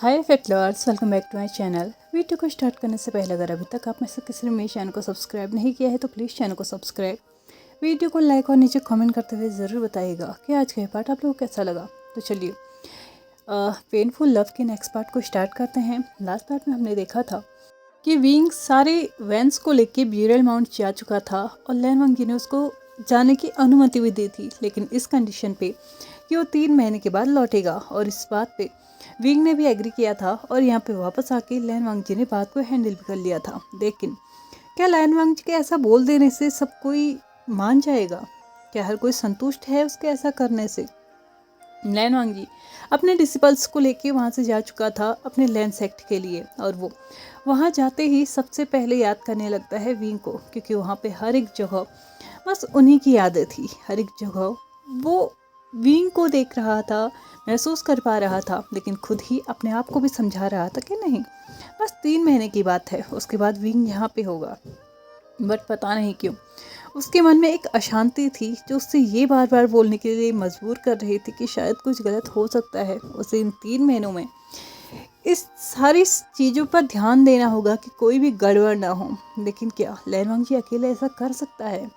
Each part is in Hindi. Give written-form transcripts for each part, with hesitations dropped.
Hi fate lovers, welcome back to my channel. Video को स्टार्ट करने से पहले अगर अभी तक आप में से किसी ने मेरे चैनल को सब्सक्राइब नहीं किया है तो प्लीज़ चैनल को सब्सक्राइब, वीडियो को लाइक और नीचे कमेंट करते हुए ज़रूर बताइएगा कि आज का ये पार्ट आप लोगों को कैसा लगा। तो चलिए पेनफुल लव के नेक्स्ट पार्ट को स्टार्ट करते हैं। लास्ट पार्ट में हमने देखा था कि विंग सारे वैंस को लेके ब्यूरल माउंट जा चुका था और लैन वंगी ने उसको जाने की अनुमति भी दी थी, लेकिन इस कंडीशन पे कि वो 3 महीने के बाद लौटेगा। और इस बात पे विंग ने भी एग्री किया था और यहाँ पे वापस आके लैन वांगजी ने बात को हैंडल भी कर लिया था। लेकिन क्या लैन वांगजी के ऐसा बोल देने से सब कोई मान जाएगा? क्या हर कोई संतुष्ट है उसके ऐसा करने से? लैन वांगजी अपने डिसिपल्स को लेके वहाँ से जा चुका था अपने लैंड सेक्ट के लिए, और वो वहाँ जाते ही सबसे पहले याद करने लगता है विंग को, क्योंकि वहाँ पे हर एक जगह बस उन्हीं की यादें थी। हर एक जगह वो विंग को देख रहा था, महसूस कर पा रहा था, लेकिन खुद ही अपने आप को भी समझा रहा था कि नहीं, बस 3 महीने की बात है, उसके बाद विंग यहाँ पे होगा। बट पता नहीं क्यों उसके मन में एक अशांति थी जो उससे ये बार बार बोलने के लिए मजबूर कर रही थी कि शायद कुछ गलत हो सकता है। उसे इन 3 महीनों में इस सारी चीज़ों पर ध्यान देना होगा कि कोई भी गड़बड़ ना हो। लेकिन क्या लैन वांगजी अकेले ऐसा कर सकता है?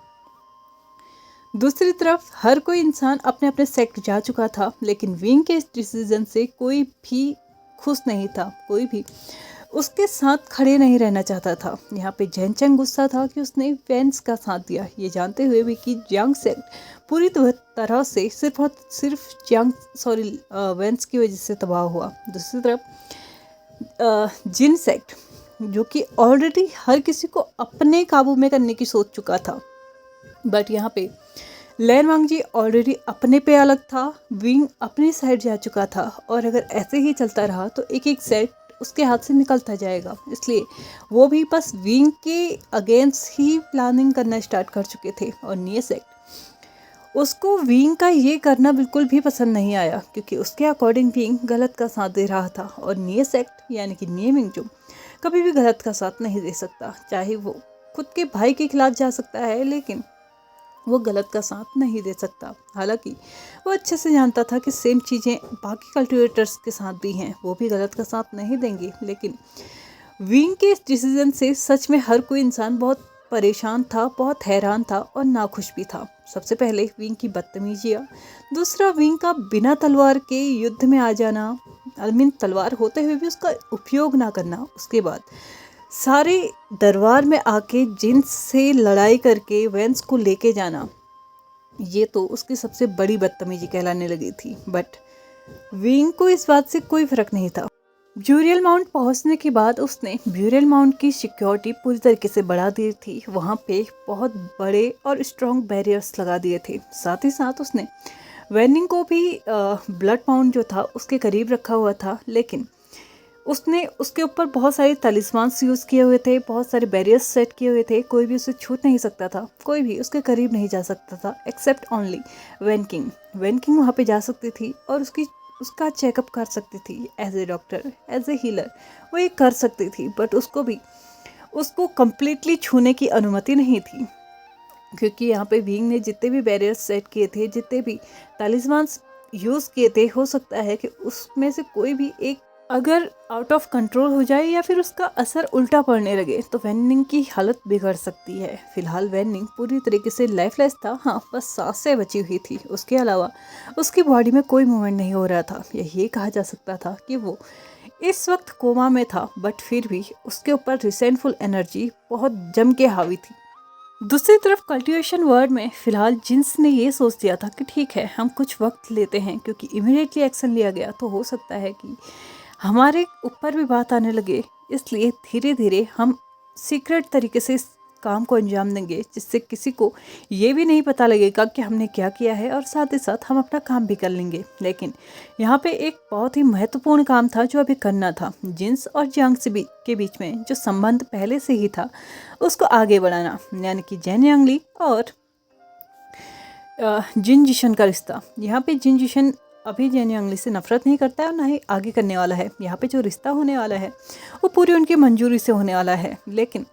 दूसरी तरफ हर कोई इंसान अपने अपने सेक्ट जा चुका था, लेकिन विंग के इस डिसीजन से कोई भी खुश नहीं था। कोई भी उसके साथ खड़े नहीं रहना चाहता था। यहाँ पे जैनचंग गुस्सा था कि उसने वैंस का साथ दिया, ये जानते हुए भी कि जियांग सेक्ट पूरी तरह से सिर्फ और सिर्फ वैंस की वजह से तबाह हुआ। दूसरी तरफ जिन सेक्ट जो कि ऑलरेडी हर किसी को अपने काबू में करने की सोच चुका था, बट यहाँ पे लैन वांगजी ऑलरेडी अपने पे अलग था, विंग अपनी साइड जा चुका था, और अगर ऐसे ही चलता रहा तो एक एक सेट उसके हाथ से निकलता जाएगा। इसलिए वो भी बस विंग के अगेंस्ट ही प्लानिंग करना स्टार्ट कर चुके थे। और निये सेक्ट उसको विंग का ये करना बिल्कुल भी पसंद नहीं आया, क्योंकि उसके अकॉर्डिंग विंग गलत का साथ दे रहा था। और निये सेक्ट यानी कि निये मिंगजू कभी भी गलत का साथ नहीं दे सकता। चाहे वो खुद के भाई के खिलाफ जा सकता है, लेकिन वो गलत का साथ नहीं दे सकता। हालांकि वो अच्छे से जानता था कि सेम चीज़ें बाकी कल्टिवेटर्स के साथ भी हैं, वो भी गलत का साथ नहीं देंगे। लेकिन विंग के इस डिसीजन से सच में हर कोई इंसान बहुत परेशान था, बहुत हैरान था और नाखुश भी था। सबसे पहले विंग की बदतमीजियाँ, दूसरा विंग का बिना तलवार के युद्ध में आ जाना, तलवार होते हुए भी उसका उपयोग ना करना, उसके बाद सारे दरबार में आके जिन्स से लड़ाई करके वैंस को लेके जाना, ये तो उसकी सबसे बड़ी बदतमीजी कहलाने लगी थी। बट विंग को इस बात से कोई फर्क नहीं था। ब्यूरियल माउंट पहुंचने के बाद उसने ब्यूरियल माउंट की सिक्योरिटी पूरी तरीके से बढ़ा दी थी। वहाँ पे बहुत बड़े और स्ट्रॉन्ग बैरियर्स लगा दिए थे। साथ ही साथ उसने वेनिंग को भी ब्लड माउंट जो था उसके करीब रखा हुआ था, लेकिन उसने उसके ऊपर बहुत सारे तलिस्मान्स यूज़ किए हुए थे, बहुत सारे बैरियर्स सेट किए हुए थे। कोई भी उसे छूट नहीं सकता था, कोई भी उसके करीब नहीं जा सकता था, एक्सेप्ट ओनली वैनकिंग। वैनकिंग वहाँ पे जा सकती थी और उसका चेकअप कर सकती थी as a doctor, as a healer, वो ये कर सकती थी। बट उसको कम्प्लीटली छूने की अनुमति नहीं थी, क्योंकि यहाँ पे विंग ने जितने भी बैरियर्स सेट किए थे, जितने भी तलिस्मान्स यूज़ किए थे, हो सकता है कि उसमें से कोई भी एक अगर आउट ऑफ कंट्रोल हो जाए या फिर उसका असर उल्टा पड़ने लगे तो वैनिंग की हालत बिगड़ सकती है। फिलहाल वैनिंग पूरी तरीके से लाइफलेस था। हाँ, बस सांसें बची हुई थी, उसके अलावा उसकी बॉडी में कोई मूवमेंट नहीं हो रहा था। यही कहा जा सकता था कि वो इस वक्त कोमा में था, बट फिर भी उसके ऊपर रिसेंटफुल एनर्जी बहुत जम के हावी थी। दूसरी तरफ कल्टीवेशन वर्ड में फिलहाल जिन्स ने ये सोच दिया था कि ठीक है, हम कुछ वक्त लेते हैं, क्योंकि इमीडिएटली एक्शन लिया गया तो हो सकता है कि हमारे ऊपर भी बात आने लगे। इसलिए धीरे धीरे हम सीक्रेट तरीके से इस काम को अंजाम देंगे, जिससे किसी को ये भी नहीं पता लगेगा कि हमने क्या किया है, और साथ ही साथ हम अपना काम भी कर लेंगे। लेकिन यहाँ पे एक बहुत ही महत्वपूर्ण काम था जो अभी करना था। जिन्स और जियांग के बीच में जो संबंध पहले से ही था उसको आगे बढ़ाना, यानी कि जैन यांगली और जिन जिशन का रिश्ता। यहाँ पे जिन जिशन अभी जेन यांगली से नफरत नहीं करता है और ना ही आगे करने वाला है। यहाँ पे जो रिश्ता होने वाला है वो पूरी उनकी मंजूरी से होने वाला है। लेकिन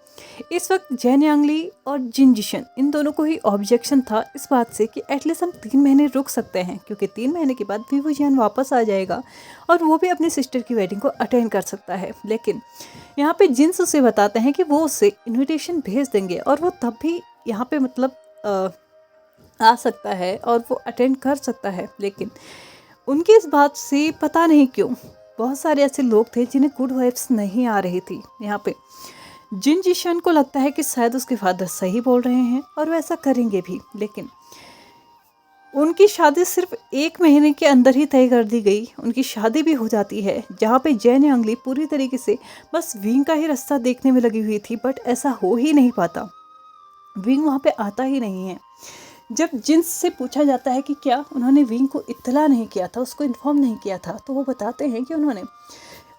इस वक्त जेन यांगली और जिन जिशन इन दोनों को ही ऑब्जेक्शन था इस बात से कि एटलीस्ट हम 3 महीने रुक सकते हैं, क्योंकि 3 महीने के बाद वी वुजियान वापस आ जाएगा और वो भी अपनी सिस्टर की वेडिंग को अटेंड कर सकता है। लेकिन यहाँ पे जिन्स उसे बताते हैं कि वो उसे इन्विटेशन भेज देंगे और वो तब भी यहाँ पे मतलब आ सकता है और वो अटेंड कर सकता है। लेकिन उनकी इस बात से पता नहीं क्यों बहुत सारे ऐसे लोग थे जिन्हें गुड वाइब्स नहीं आ रही थी। यहाँ पे जिन जिशन को लगता है कि शायद उसके फादर सही बोल रहे हैं और वो ऐसा करेंगे भी। लेकिन उनकी शादी सिर्फ 1 महीने के अंदर ही तय कर दी गई। उनकी शादी भी हो जाती है, जहाँ पे जेन यांगली पूरी तरीके से बस विंग का ही रास्ता देखने में लगी हुई थी, बट ऐसा हो ही नहीं पाता। विंग वहाँ पे आता ही नहीं है। जब जिन्स से पूछा जाता है कि क्या उन्होंने विंग को इत्तला नहीं किया था, उसको इन्फॉर्म नहीं किया था, तो वो बताते हैं कि उन्होंने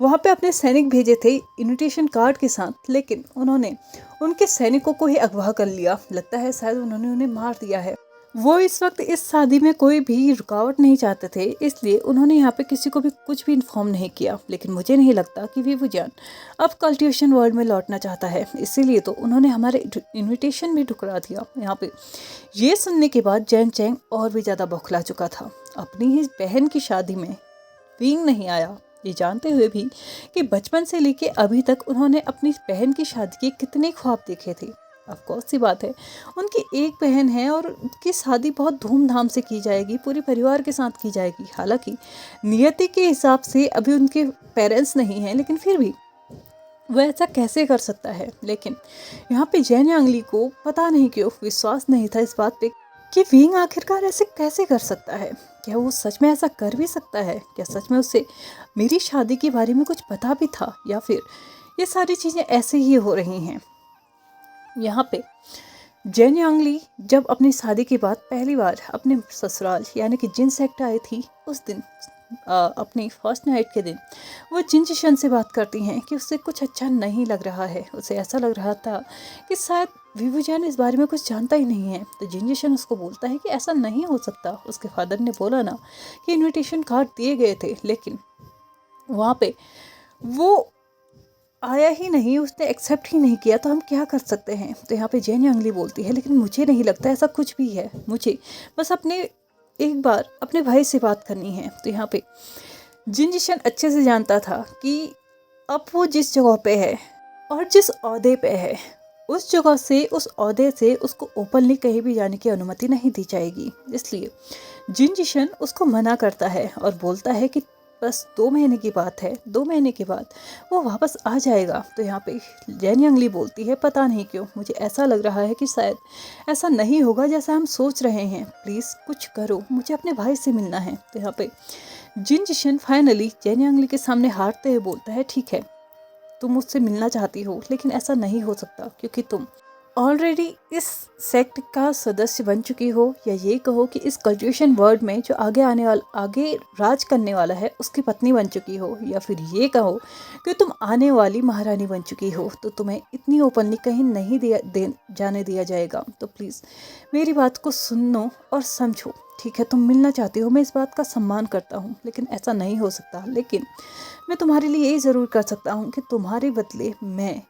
वहाँ पे अपने सैनिक भेजे थे इन्विटेशन कार्ड के साथ, लेकिन उन्होंने उनके सैनिकों को ही अगवा कर लिया। लगता है शायद उन्होंने उन्हें मार दिया है। वो इस वक्त इस शादी में कोई भी रुकावट नहीं चाहते थे, इसलिए उन्होंने यहाँ पे किसी को भी कुछ भी इन्फॉर्म नहीं किया। लेकिन मुझे नहीं लगता कि वी वुजियान अब कल्टिवेशन वर्ल्ड में लौटना चाहता है, इसीलिए तो उन्होंने हमारे इन्विटेशन भी ठुकरा दिया। यहाँ पे ये सुनने के बाद जैन चैंग और भी ज़्यादा बौखला चुका था। अपनी ही बहन की शादी में विंग नहीं आया, ये जानते हुए भी कि बचपन से लेके अभी तक उन्होंने अपनी बहन की शादी के कितने ख्वाब देखे थे। ऑफकोर्स सी बात है, उनकी एक बहन है और उनकी शादी बहुत धूमधाम से की जाएगी, पूरे परिवार के साथ की जाएगी। हालांकि नियति के हिसाब से अभी उनके पेरेंट्स नहीं हैं, लेकिन फिर भी वो ऐसा कैसे कर सकता है। लेकिन यहाँ पे जेन यांगली को पता नहीं क्यों विश्वास नहीं था इस बात पे कि विंग आखिरकार ऐसे कैसे कर सकता है। क्या वो सच में ऐसा कर भी सकता है? क्या सच में उसे मेरी शादी के बारे में कुछ पता भी था, या फिर ये सारी चीज़ें ऐसे ही हो रही हैं। यहाँ पे जेन यांगली जब अपनी शादी के बाद पहली बार अपने ससुराल यानी कि जिन सेक्ट आई थी, उस दिन अपनी फर्स्ट नाइट के दिन वो जिन जिशन से बात करती हैं कि उससे कुछ अच्छा नहीं लग रहा है। उसे ऐसा लग रहा था कि शायद वी वुजियान इस बारे में कुछ जानता ही नहीं है। तो जिन जिशन उसको बोलता है कि ऐसा नहीं हो सकता, उसके फादर ने बोला ना कि इन्विटेशन कार्ड दिए गए थे, लेकिन वहाँ पे वो आया ही नहीं, उसने एक्सेप्ट ही नहीं किया, तो हम क्या कर सकते हैं। तो यहाँ पे जेन यांगली बोलती है लेकिन मुझे नहीं लगता ऐसा कुछ भी है, मुझे बस एक बार अपने भाई से बात करनी है। तो यहाँ पे जिन जिशन अच्छे से जानता था कि अब वो जिस जगह पे है और जिस ओहदे पे है, उस जगह से उस ओहदे से उसको ओपनली कहीं भी जाने की अनुमति नहीं दी जाएगी। इसलिए जिन जिशन उसको मना करता है और बोलता है कि बस 2 महीने की बात है, 2 महीने के बाद वो वापस आ जाएगा। तो यहाँ पे जेन यांगली बोलती है पता नहीं क्यों मुझे ऐसा लग रहा है कि शायद ऐसा नहीं होगा जैसा हम सोच रहे हैं, प्लीज़ कुछ करो, मुझे अपने भाई से मिलना है। तो यहाँ पे जिन जिशन फाइनली जेन यांगली के सामने हारते हुए बोलता है ठीक है, तुम मुझसे मिलना चाहती हो, लेकिन ऐसा नहीं हो सकता क्योंकि तुम ऑलरेडी इस सेक्ट का सदस्य बन चुकी हो, या ये कहो कि इस कल्टिवेशन वर्ल्ड में जो आगे राज करने वाला है उसकी पत्नी बन चुकी हो, या फिर ये कहो कि तुम आने वाली महारानी बन चुकी हो। तो तुम्हें इतनी ओपनली कहीं नहीं जाने दिया जाएगा। तो प्लीज़ मेरी बात को सुनो और समझो, ठीक है? तुम मिलना चाहती हो, मैं इस बात का सम्मान करता हूँ, लेकिन ऐसा नहीं हो सकता। लेकिन मैं तुम्हारे लिए ये ज़रूर कर सकता हूँ कि तुम्हारे बदले मैं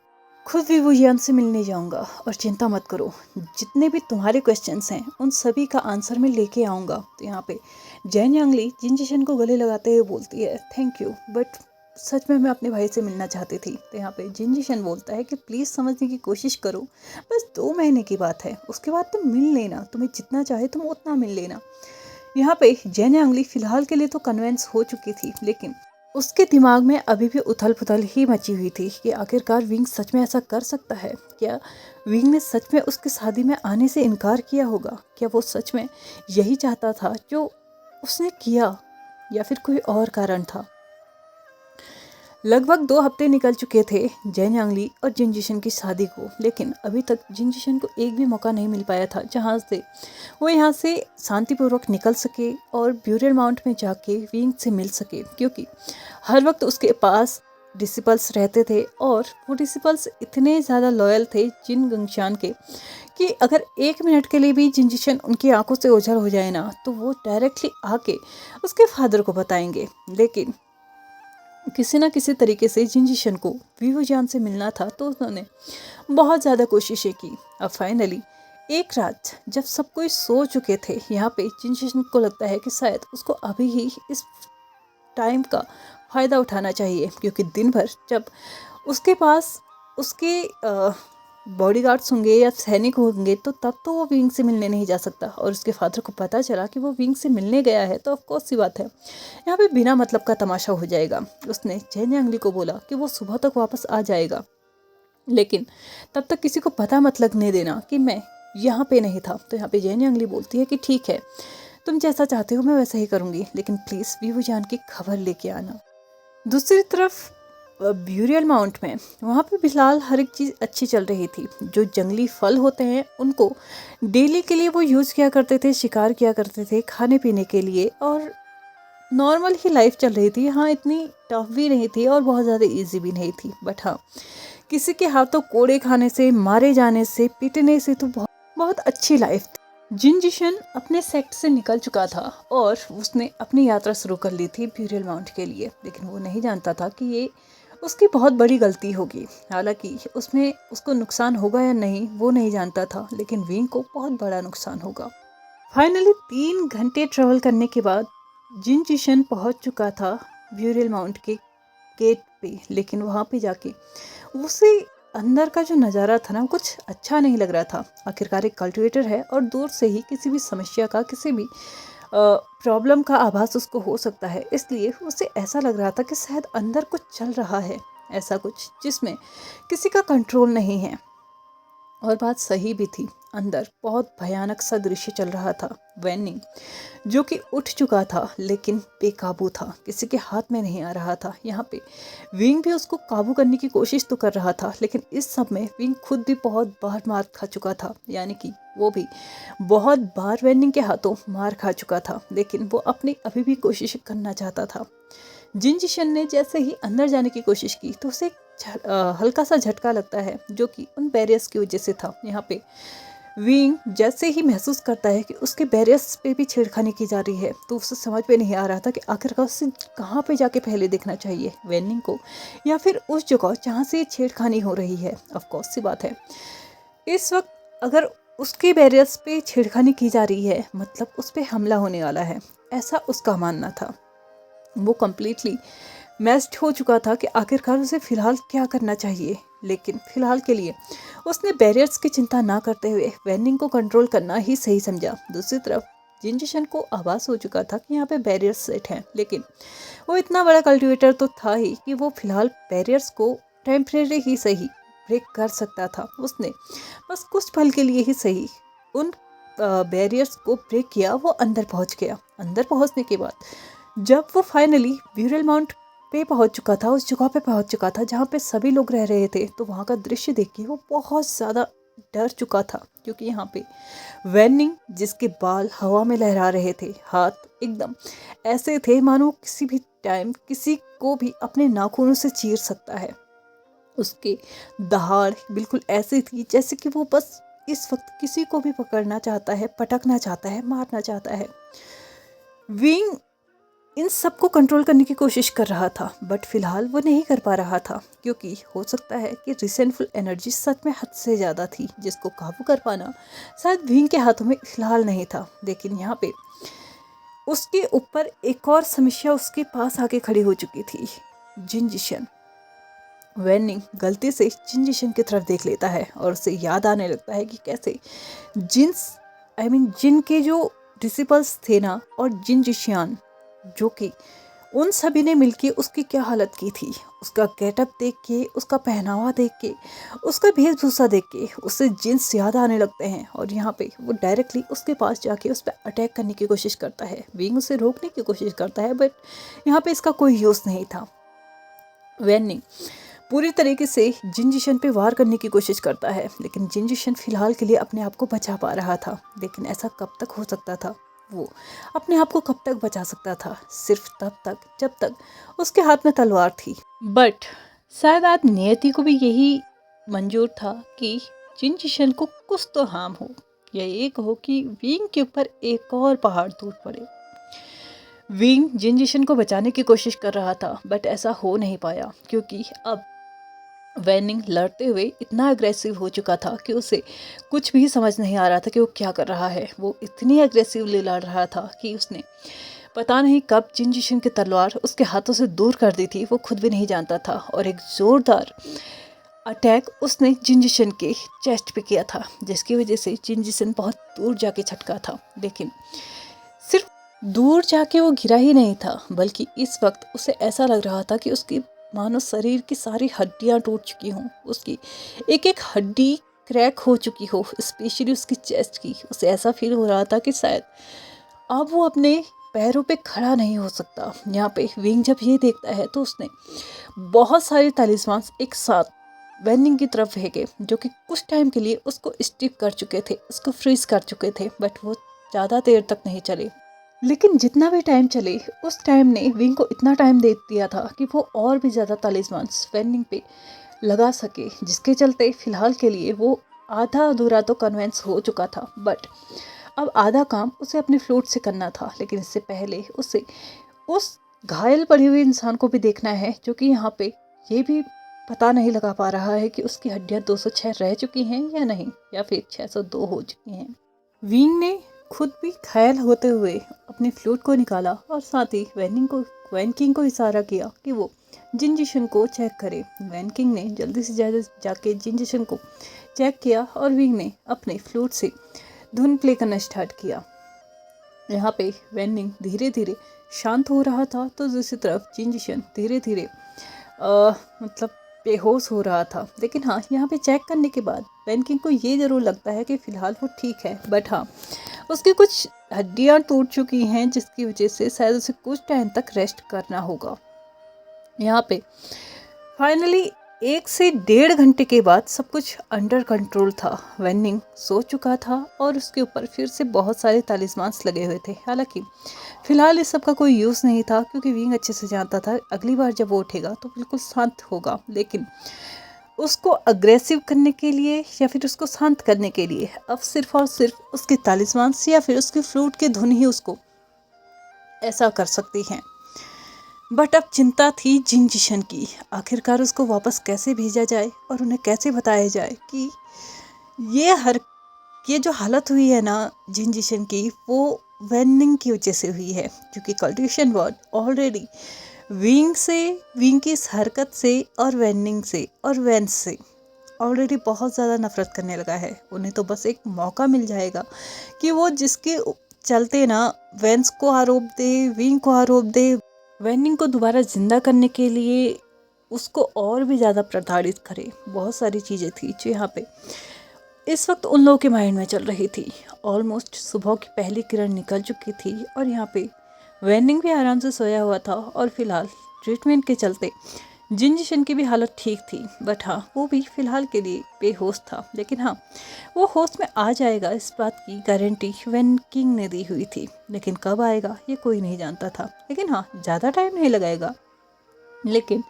खुद वी वुजियान से मिलने जाऊंगा, और चिंता मत करो, जितने भी तुम्हारे क्वेश्चंस हैं उन सभी का आंसर मैं लेके आऊँगा। तो यहाँ पे जेन यांगली जिन जिशन को गले लगाते हुए बोलती है थैंक यू, बट सच में मैं अपने भाई से मिलना चाहती थी। तो यहाँ पे जिन जिशन बोलता है कि प्लीज़ समझने की कोशिश करो, बस 2 महीने की बात है, उसके बाद तुम मिल लेना, तुम्हें जितना चाहे तुम उतना मिल लेना। यहाँ पे जेन यांगली फ़िलहाल के लिए तो कन्विंस हो चुकी थी, लेकिन उसके दिमाग में अभी भी उथल पुथल ही मची हुई थी कि आखिरकार विंग सच में ऐसा कर सकता है। क्या विंग ने सच में उसकी शादी में आने से इनकार किया होगा? क्या वो सच में यही चाहता था जो उसने किया, या फिर कोई और कारण था? लगभग 2 हफ्ते निकल चुके थे जेन यांगली और जिन जिशन की शादी को, लेकिन अभी तक जिन जिशन को एक भी मौका नहीं मिल पाया था जहाँ से वो यहाँ से शांतिपूर्वक निकल सके और ब्यूरियल माउंट में जाके विंग से मिल सके, क्योंकि हर वक्त उसके पास डिसिपल्स रहते थे और वो डिसिपल्स इतने ज़्यादा लॉयल थे जिन गंगशान के कि अगर 1 मिनट के लिए भी जिनजिशन उनकी आंखों से ओझल हो जाए ना तो वो डायरेक्टली आके उसके फादर को बताएंगे। लेकिन किसी ना किसी तरीके से जिनजिशन को वीहू जान से मिलना था तो उन्होंने बहुत ज़्यादा कोशिशें की। अब फाइनली एक रात जब सब कोई सो चुके थे, यहाँ पे जिनजिशन को लगता है कि शायद उसको अभी ही इस टाइम का फ़ायदा उठाना चाहिए, क्योंकि दिन भर जब उसके पास उसके बॉडीगार्ड्स होंगे या सैनिक होंगे तो तब तो वो विंग से मिलने नहीं जा सकता। और उसके फादर को पता चला कि वो विंग से मिलने गया है तो ऑफकोर्स सी बात है यहाँ पे बिना मतलब का तमाशा हो जाएगा। उसने जैन यांगली को बोला कि वो सुबह तक वापस आ जाएगा, लेकिन तब तक किसी को पता मत लगने देना कि मैं यहाँ पे नहीं था। तो यहाँ पे जैन यांगली बोलती है कि ठीक है, तुम जैसा चाहते हो मैं वैसा ही करूँगी, लेकिन प्लीज़ वीहू जान की खबर लेके आना। दूसरी तरफ ब्यूरियल माउंट में वहाँ पे फिलहाल हर एक चीज़ अच्छी चल रही थी। जो जंगली फल होते हैं उनको डेली के लिए वो यूज़ किया करते थे, शिकार किया करते थे खाने पीने के लिए, और नॉर्मल ही लाइफ चल रही थी। हाँ, इतनी टफ भी नहीं थी और बहुत ज़्यादा इजी भी नहीं थी, बट हाँ किसी के हाथों कोड़े खाने से, मारे जाने से, पीटने से तो बहुत बहुत अच्छी लाइफ थी। जिनजिशन अपने सेक्ट से निकल चुका था और उसने अपनी यात्रा शुरू कर ली थी ब्यूरियल माउंट के लिए, लेकिन वो नहीं जानता था कि ये उसकी बहुत बड़ी गलती होगी। हालांकि उसमें उसको नुकसान होगा या नहीं वो नहीं जानता था, लेकिन विंग को बहुत बड़ा नुकसान होगा। फाइनली 3 घंटे ट्रेवल करने के बाद जिनजिशन पहुंच चुका था ब्यूरियल माउंट के गेट पे, लेकिन वहाँ पे जाके उसे अंदर का जो नज़ारा था ना कुछ अच्छा नहीं लग रहा था। आखिरकार एक कल्टिवेटर है और दूर से ही किसी भी समस्या का, किसी भी प्रॉब्लम का आभास उसको हो सकता है, इसलिए उसे ऐसा लग रहा था कि शायद अंदर कुछ चल रहा है, ऐसा कुछ जिसमें किसी का कंट्रोल नहीं है। और बात सही भी थी, अंदर बहुत भयानक सा दृश्य चल रहा था। वैनिंग जो कि उठ चुका था लेकिन बेकाबू था, किसी के हाथ में नहीं आ रहा था। यहाँ पे विंग भी उसको काबू करने की कोशिश तो कर रहा था, लेकिन इस सब में विंग खुद भी बहुत बार मार खा चुका था, यानी कि वो भी बहुत बार वैनिंग के हाथों मार खा चुका था, लेकिन वो अपनी अभी भी कोशिश करना चाहता था। जिनजिशन ने जैसे ही अंदर जाने की कोशिश की तो उसे हल्का सा झटका लगता है, जो कि उन बैरियर्स की वजह से था। यहाँ पे विंग जैसे ही महसूस करता है कि उसके बैरियर्स पे भी छेड़खानी की जा रही है, तो उसे समझ में नहीं आ रहा था कि आखिरकार उसे कहाँ पे जाके पहले देखना चाहिए, वेनिंग को या फिर उस जगह जहाँ से छेड़खानी हो रही है। ऑफ कोर्स सी बात है, इस वक्त अगर उसके बैरियर्स पे छेड़खानी की जा रही है मतलब उस पर हमला होने वाला है, ऐसा उसका मानना था। वो कम्प्लीटली मैस्ड हो चुका था कि आखिरकार उसे फ़िलहाल क्या करना चाहिए, लेकिन फ़िलहाल के लिए उसने बैरियर्स की चिंता ना करते हुए वेनिंग को कंट्रोल करना ही सही समझा। दूसरी तरफ जिनजिशन को आभास हो चुका था कि यहाँ पे बैरियर्स सेट हैं, लेकिन वो इतना बड़ा कल्टिवेटर तो था ही कि वो फ़िलहाल बैरियर्स को टेम्परेरी ही सही ब्रेक कर सकता था। उसने बस कुछ पल के लिए ही सही उन बैरियर्स को ब्रेक किया। वो अंदर पहुँच गया। अंदर पहुँचने के बाद जब वो फाइनली ब्यूरियल माउंट पे पहुंच चुका था, उस जगह पे पहुंच चुका था जहाँ पे सभी लोग रह रहे थे, तो वहाँ का दृश्य देख के वो बहुत ज़्यादा डर चुका था, क्योंकि यहाँ पे वैनिंग जिसके बाल हवा में लहरा रहे थे, हाथ एकदम ऐसे थे मानो किसी भी टाइम किसी को भी अपने नाखूनों से चीर सकता है। उसके दहाड़ बिल्कुल ऐसी थी जैसे कि वो बस इस वक्त किसी को भी पकड़ना चाहता है, पटकना चाहता है, मारना चाहता है। विंग इन सबको कंट्रोल करने की कोशिश कर रहा था, बट फिलहाल वो नहीं कर पा रहा था, क्योंकि हो सकता है कि रिसेंटफुल एनर्जी सच में हद से ज़्यादा थी, जिसको काबू कर पाना शायद विंग के हाथों में फिलहाल नहीं था। लेकिन यहाँ पे उसके ऊपर एक और समस्या उसके पास आके खड़ी हो चुकी थी, जिनजिशन। वेनिंग गलती से जिनजिशन की तरफ देख लेता है और उसे याद आने लगता है कि कैसे जिन के जो डिसिपल्स थे ना, और जिनजिशियान जो कि उन सभी ने मिलके उसकी क्या हालत की थी। उसका गेटअप देख के, उसका पहनावा देख के, उसका वेशभूषा देख के उसे जिन्स याद आने लगते हैं, और यहाँ पे वो डायरेक्टली उसके पास जाके उस पर अटैक करने की कोशिश करता है। विंग उसे रोकने की कोशिश करता है, बट यहाँ पे इसका कोई यूज़ नहीं था। वेनिंग पूरी तरीके से जिनजिशन पे वार करने की कोशिश करता है, लेकिन जिनजिशन फिलहाल के लिए अपने आप को बचा पा रहा था। लेकिन ऐसा कब तक हो सकता था? वो अपने आप को कब तक बचा सकता था? सिर्फ तब तक जब तक उसके हाथ में तलवार थी। बट शायद आज नियति को भी यही मंजूर था कि जिन जिशन को कुछ तो हार्म हो, या ये कहो कि विंग के ऊपर एक और पहाड़ टूट पड़े। विंग जिन जिशन को बचाने की कोशिश कर रहा था, बट ऐसा हो नहीं पाया क्योंकि अब वैनिंग लड़ते हुए इतना अग्रेसिव हो चुका था कि उसे कुछ भी समझ नहीं आ रहा था कि वो क्या कर रहा है। वो इतनी अग्रेसिवली लड़ रहा था कि उसने पता नहीं कब जिन जिशन की तलवार उसके हाथों से दूर कर दी थी, वो खुद भी नहीं जानता था। और एक जोरदार अटैक उसने जिन जिशन के चेस्ट पे किया था, जिसकी वजह से जिन जिशन बहुत दूर जाके छटका था। लेकिन सिर्फ दूर जाके वो गिरा ही नहीं था, बल्कि इस वक्त उसे ऐसा लग रहा था कि उसकी मानो शरीर की सारी हड्डियां टूट चुकी हों, उसकी एक एक हड्डी क्रैक हो चुकी हो, स्पेशली उसकी चेस्ट की। उसे ऐसा फील हो रहा था कि शायद अब वो अपने पैरों पे खड़ा नहीं हो सकता। यहाँ पे विंग जब ये देखता है तो उसने बहुत सारे तालिस्मान एक साथ वेनिंग की तरफ फेंके, जो कि कुछ टाइम के लिए उसको स्टिफ कर चुके थे, उसको फ्रीज कर चुके थे। बट वो ज़्यादा देर तक नहीं चले, लेकिन जितना भी टाइम चले उस टाइम ने विंग को इतना टाइम दे दिया था कि वो और भी ज़्यादा तालिस्मान वेनिंग पे लगा सके, जिसके चलते फिलहाल के लिए वो आधा अधूरा तो कन्वेंस हो चुका था। बट अब आधा काम उसे अपने फ्लूट से करना था। लेकिन इससे पहले उसे उस घायल पड़ी हुई इंसान को भी देखना है, जो कि यहाँ पे ये भी पता नहीं लगा पा रहा है कि उसकी हड्डियाँ 206 रह चुकी हैं या नहीं, या फिर 602 हो चुकी हैं। विंग ने खुद भी घायल होते हुए अपनी फ्लूट को निकाला और साथ ही वैन किंग को इशारा किया कि वो जिन जिशन को चेक करे। वैन किंग ने जल्दी से जाके जिन जिशन को चेक किया और विंग ने अपने फ्लूट से धुन प्ले करना स्टार्ट किया। यहाँ पे वैनिंग धीरे धीरे शांत हो रहा था, तो दूसरी तरफ जिन जिशन धीरे धीरे मतलब बेहोश हो रहा था। लेकिन हाँ, यहाँ पे चेक करने के बाद वैन किंग को ये ज़रूर लगता है कि फ़िलहाल वो ठीक है, बट हाँ उसकी कुछ हड्डियाँ टूट चुकी हैं, जिसकी वजह से शायद उसे कुछ टाइम तक रेस्ट करना होगा। यहाँ पे फाइनली 1 से 1.5 घंटे के बाद सब कुछ अंडर कंट्रोल था। वेनिंग सो चुका था और उसके ऊपर फिर से बहुत सारे तालिस्मान्स लगे हुए थे। हालांकि फिलहाल इस सब का कोई यूज़ नहीं था, क्योंकि विंग अच्छे से जानता था अगली बार जब वो उठेगा तो बिल्कुल शांत होगा। लेकिन उसको अग्रेसिव करने के लिए या फिर उसको शांत करने के लिए अब सिर्फ और सिर्फ उसके तालिस्मान्स या फिर उसकी फ्लूट की धुन ही उसको ऐसा कर सकती हैं। बट अब चिंता थी जिन जिशन की, आखिरकार उसको वापस कैसे भेजा जाए और उन्हें कैसे बताया जाए कि ये जो हालत हुई है ना जिन जिशन की, वो वेनिंग की वजह से हुई है। क्योंकि कल्टिवेशन वर्ड ऑलरेडी विंग की इस हरकत से और वेनिंग से और वेंस से ऑलरेडी बहुत ज़्यादा नफरत करने लगा है। उन्हें तो बस एक मौका मिल जाएगा कि वो जिसके चलते ना वेंस को आरोप दे, विंग को आरोप दे, वेनिंग को दोबारा जिंदा करने के लिए उसको और भी ज़्यादा प्रताड़ित करे। बहुत सारी चीज़ें थी जो यहाँ पे इस वक्त उन लोगों के माइंड में चल रही थी। ऑलमोस्ट सुबह की पहली किरण निकल चुकी थी और यहाँ पे वेनिंग भी आराम से सोया हुआ था और फिलहाल ट्रीटमेंट के चलते जिन जिशन की भी हालत ठीक थी। बट हाँ, वो भी फिलहाल के लिए बेहोश था। लेकिन हाँ, वो होश में आ जाएगा इस बात की गारंटी वैन किंग ने दी हुई थी। लेकिन कब आएगा ये कोई नहीं जानता था। लेकिन हाँ, ज़्यादा टाइम नहीं लगाएगा। लेकिन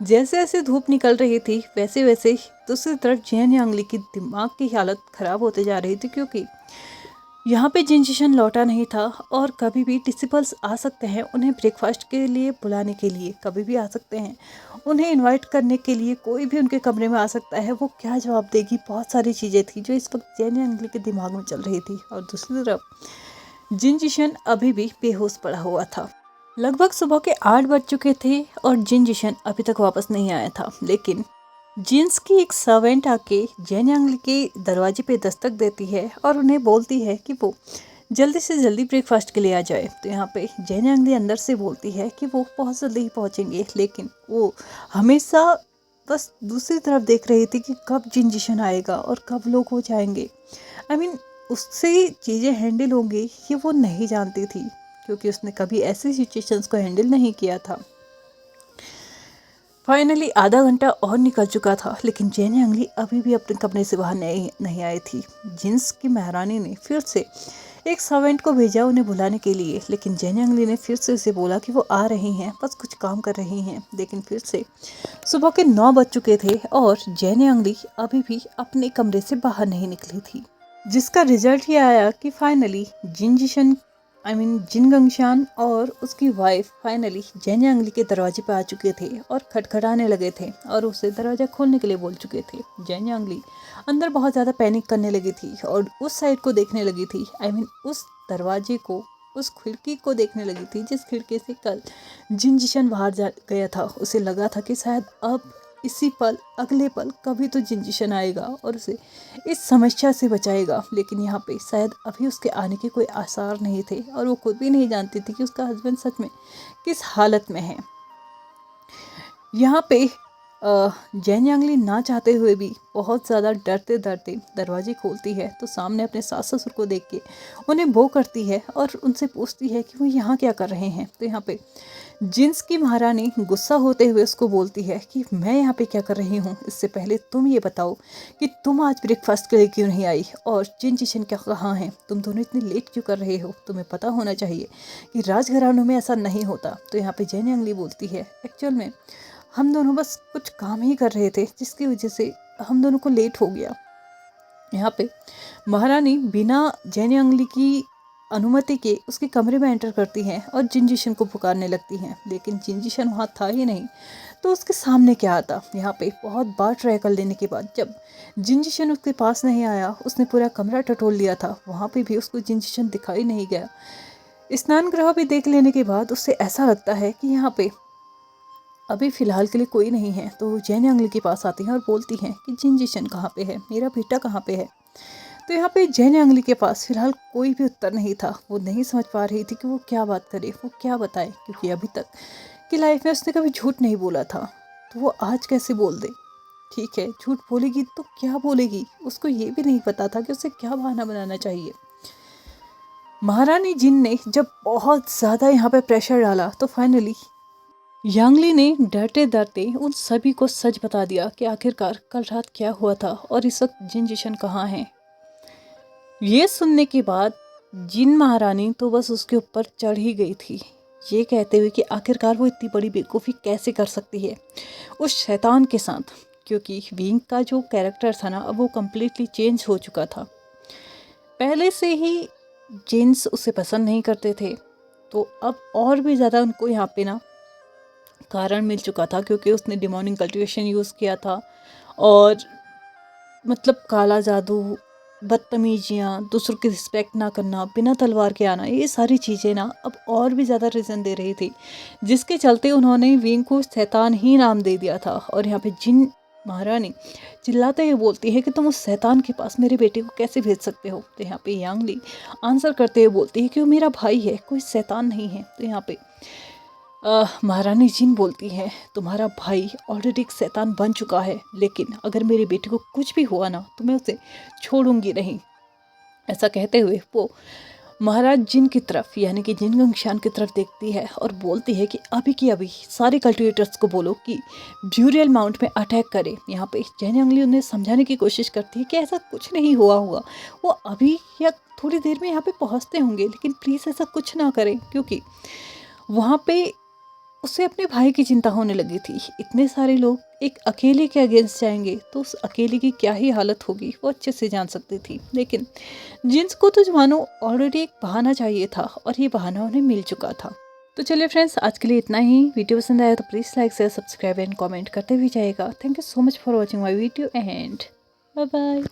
जैसे जैसे धूप निकल रही थी वैसे वैसे दूसरी तरफ जैन यांगली की दिमाग की हालत ख़राब होते जा रही थी, क्योंकि यहाँ पे जिन जिशन लौटा नहीं था। और कभी भी डिसिपल्स आ सकते हैं उन्हें ब्रेकफास्ट के लिए बुलाने के लिए, कभी भी आ सकते हैं उन्हें इनवाइट करने के लिए, कोई भी उनके कमरे में आ सकता है। वो क्या जवाब देगी, बहुत सारी चीज़ें थी जो इस वक्त जैन यांगली के दिमाग में चल रही थी। और दूसरी तरफ जिन जिशन अभी भी बेहोश पड़ा हुआ था। लगभग सुबह के 8 बज चुके थे और जिन जिशन अभी तक वापस नहीं आया था। लेकिन जिन्स की एक सर्वेंट आके जैन यांगली के दरवाजे पे दस्तक देती है और उन्हें बोलती है कि वो जल्दी से जल्दी ब्रेकफास्ट के लिए आ जाए। तो यहाँ पे जैन यांगली अंदर से बोलती है कि वो बहुत जल्दी ही पहुँचेंगे, लेकिन वो हमेशा बस दूसरी तरफ देख रही थी कि कब जिन जिशन आएगा और कब लोग हो जाएंगे। उससे चीज़ें हैंडल होंगी ये वो नहीं जानती थी, क्योंकि उसने कभी ऐसी सिचुएशंस को हैंडल नहीं किया था। फाइनली आधा घंटा और निकल चुका था, लेकिन जैन यांगली अभी भी अपने कमरे से बाहर नहीं आई थी। जिन्स की महारानी ने फिर से एक सर्वेंट को भेजा उन्हें बुलाने के लिए, लेकिन जेन्यांगली ने फिर से उसे बोला कि वो आ रही हैं, बस कुछ काम कर रही हैं। लेकिन फिर से सुबह के 9 बज चुके थे और जेन्यांगली अभी भी अपने कमरे से बाहर नहीं निकली थी, जिसका रिजल्ट ये आया कि फाइनली जिन गंगशान और उसकी वाइफ फाइनली जेन्यांगली के दरवाजे पर आ चुके थे और खटखटाने लगे थे और उसे दरवाज़ा खोलने के लिए बोल चुके थे। जेन्यांगली अंदर बहुत ज़्यादा पैनिक करने लगी थी और उस साइड को देखने लगी थी, उस दरवाजे को, उस खिड़की को देखने लगी थी जिस खिड़की से कल जिन बाहर जा गया था। उसे लगा था कि शायद अब इसी पल, अगले पल कभी तो जिन आएगा और उसे इस समस्या से बचाएगा, लेकिन यहाँ पे शायद अभी उसके आने के कोई आसार नहीं थे और वो खुद भी नहीं जानती थी कि उसका हस्बैंड सच में किस हालत में है। यहाँ पे जेन्यांगली ना चाहते हुए भी बहुत ज़्यादा डरते डरते दरवाजे खोलती है तो सामने अपने सास ससुर को देख के उन्हें वो करती है और उनसे पूछती है कि वो यहाँ क्या कर रहे हैं। तो यहाँ पे जिन्स की महारानी गुस्सा होते हुए उसको बोलती है कि मैं यहाँ पे क्या कर रही हूँ, इससे पहले तुम ये बताओ कि तुम आज ब्रेकफास्ट के लिए क्यों नहीं आई और जिन जिशन क्या कहाँ हैं, तुम दोनों इतनी लेट क्यों कर रहे हो, तुम्हें पता होना चाहिए कि राजघरानों में ऐसा नहीं होता। तो यहाँ पे जेन्यांगली बोलती है एक्चुअल में हम दोनों बस कुछ काम ही कर रहे थे जिसकी वजह से हम दोनों को लेट हो गया। यहाँ पे महारानी बिना जेन्यांगली की अनुमति के उसके कमरे में एंटर करती हैं और जिन को पुकारने लगती हैं, लेकिन जिन वहाँ था ही नहीं। तो उसके सामने क्या आता, यहाँ पे बहुत बार ट्राई कर लेने के बाद जब जिन उसके पास नहीं आया, उसने पूरा कमरा टटोल लिया था, वहाँ पे भी उसको जिन दिखाई नहीं गया। स्नान गृह भी देख लेने के बाद उससे ऐसा लगता है कि यहाँ पे अभी फ़िलहाल के लिए कोई नहीं है। तो जेन्यांगली के पास आती हैं और बोलती हैं कि जिन कहाँ पे है, मेरा बेटा कहाँ पे है। तो यहाँ पे जेन्यांगली के पास फ़िलहाल कोई भी उत्तर नहीं था। वो नहीं समझ पा रही थी कि वो क्या बात करे, वो क्या बताए, क्योंकि अभी तक की लाइफ में उसने कभी झूठ नहीं बोला था, तो वो आज कैसे बोल दे। ठीक है, झूठ बोलेगी तो क्या बोलेगी, उसको ये भी नहीं पता था कि उसे क्या बहाना बनाना चाहिए। महारानी जिन ने जब बहुत ज़्यादा यहाँ पे प्रेशर डाला तो फाइनली यांगली ने डरते डरते उन सभी को सच बता दिया कि आखिरकार कल रात क्या हुआ था और इस वक्त जिन कहाँ हैं। ये सुनने के बाद जिन महारानी तो बस उसके ऊपर चढ़ ही गई थी, ये कहते हुए कि आखिरकार वो इतनी बड़ी बेवकूफ़ी कैसे कर सकती है उस शैतान के साथ, क्योंकि विंग का जो कैरेक्टर था ना, अब वो कम्प्लीटली चेंज हो चुका था। पहले से ही जेंट्स उसे पसंद नहीं करते थे, तो अब और भी ज़्यादा उनको यहाँ पे ना कारण मिल चुका था, क्योंकि उसने डिमोनिक कल्टिवेशन यूज़ किया था और मतलब काला जादू, बदतमीजियाँ, दूसरों की रिस्पेक्ट ना करना, बिना तलवार के आना, ये सारी चीज़ें ना अब और भी ज़्यादा रीज़न दे रही थी, जिसके चलते उन्होंने विंग को शैतान ही नाम दे दिया था। और यहाँ पे जिन महारानी चिल्लाते हुए बोलती है कि तुम उस शैतान के पास मेरे बेटे को कैसे भेज सकते हो। तो यहाँ पे यांगली आंसर करते हुए बोलती है कि वो मेरा भाई है, कोई शैतान नहीं है। तो यहाँ पे महारानी जिन बोलती है तुम्हारा भाई ऑलरेडी एक शैतान बन चुका है, लेकिन अगर मेरे बेटे को कुछ भी हुआ ना तो मैं उसे छोड़ूंगी नहीं। ऐसा कहते हुए वो महाराज जिन की तरफ यानी कि जिन गंगशान की तरफ देखती है और बोलती है कि अभी की अभी सारे कल्टिवेटर्स को बोलो कि ब्यूरियल माउंट में अटैक करे। यहाँ पे जेन्यांगली उन्हें समझाने की कोशिश करती है कि ऐसा कुछ नहीं हुआ होगा, वो अभी या थोड़ी देर में यहाँ पे पहुँचते होंगे, लेकिन प्लीज़ ऐसा कुछ ना करें, क्योंकि वहाँ पे उसे अपने भाई की चिंता होने लगी थी। इतने सारे लोग एक अकेले के अगेंस्ट जाएंगे तो उस अकेले की क्या ही हालत होगी वो अच्छे से जान सकती थी। लेकिन जिन्स को तो मानो ऑलरेडी एक बहाना चाहिए था और ये बहाना उन्हें मिल चुका था। तो चलिए फ्रेंड्स, आज के लिए इतना ही। वीडियो पसंद आया तो please like share subscribe and comment करते हुए जाएगा। Thank you so much for watching my video and bye bye.